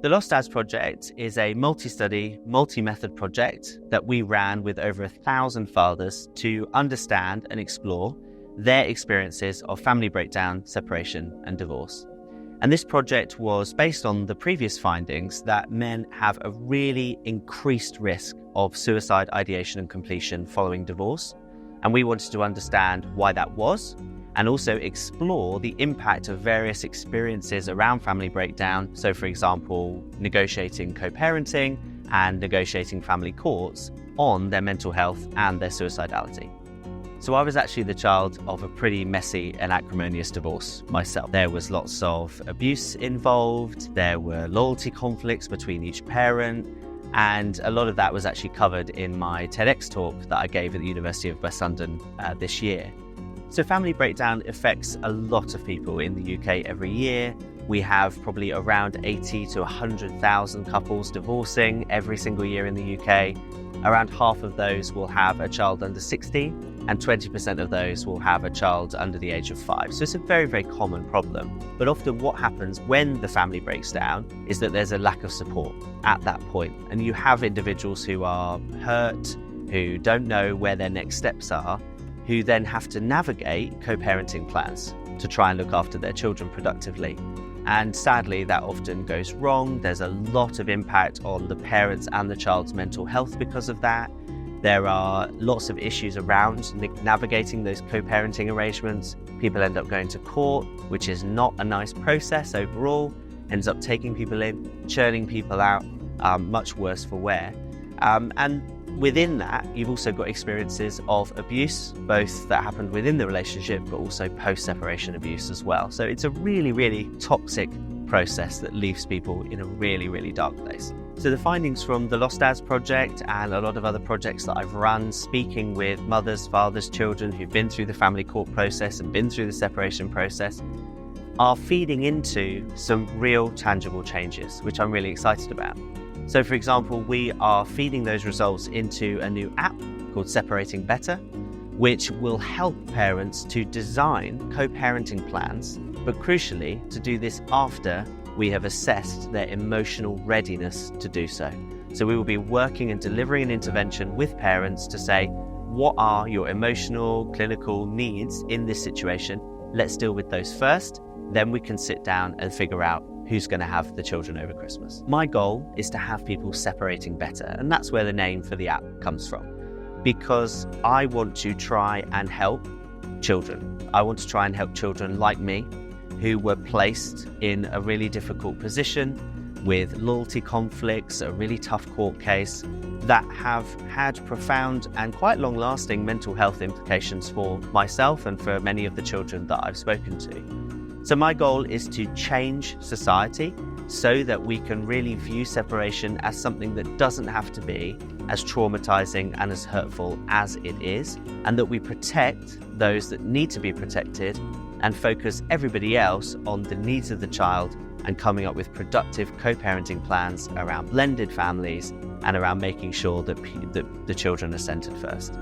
The Lost Dads Project is a multi-study, multi-method project that we ran with over 1,000 fathers to understand and explore their experiences of family breakdown, separation and divorce. And this project was based on the previous findings that men have a really increased risk of suicide ideation and completion following divorce. And we wanted to understand why that was, and also explore the impact of various experiences around family breakdown. So for example, negotiating co-parenting and negotiating family courts on their mental health and their suicidality. So I was actually the child of a pretty messy and acrimonious divorce myself. There was lots of abuse involved, there were loyalty conflicts between each parent, and a lot of that was actually covered in my TEDx talk that I gave at the University of West London this year. So family breakdown affects a lot of people in the UK every year. We have probably around 80 to 100,000 couples divorcing every single year in the UK. Around half of those will have a child under 16, and 20% of those will have a child under the age of 5. So it's a very, very common problem. But often what happens when the family breaks down is that there's a lack of support at that point. And you have individuals who are hurt, who don't know where their next steps are, who then have to navigate co-parenting plans to try and look after their children productively. And sadly, that often goes wrong. There's a lot of impact on the parents and the child's mental health because of that. There are lots of issues around navigating those co-parenting arrangements. People end up going to court, which is not a nice process overall, ends up taking people in, churning people out, much worse for wear. And within that, you've also got experiences of abuse, both that happened within the relationship, but also post-separation abuse as well. So it's a really, really toxic process that leaves people in a really, really dark place. So the findings from the Lost Dads Project and a lot of other projects that I've run, speaking with mothers, fathers, children who've been through the family court process and been through the separation process, are feeding into some real tangible changes, which I'm really excited about. So for example, we are feeding those results into a new app called Separating Better, which will help parents to design co-parenting plans, but crucially to do this after we have assessed their emotional readiness to do so. So we will be working and delivering an intervention with parents to say, what are your emotional, clinical needs in this situation? Let's deal with those first. Then we can sit down and figure out who's going to have the children over Christmas. My goal is to have people separating better, and that's where the name for the app comes from. Because I want to try and help children. I want to try and help children like me who were placed in a really difficult position with loyalty conflicts, a really tough court case that have had profound and quite long-lasting mental health implications for myself and for many of the children that I've spoken to. So my goal is to change society so that we can really view separation as something that doesn't have to be as traumatizing and as hurtful as it is, and that we protect those that need to be protected and focus everybody else on the needs of the child and coming up with productive co-parenting plans around blended families and around making sure that the children are centered first.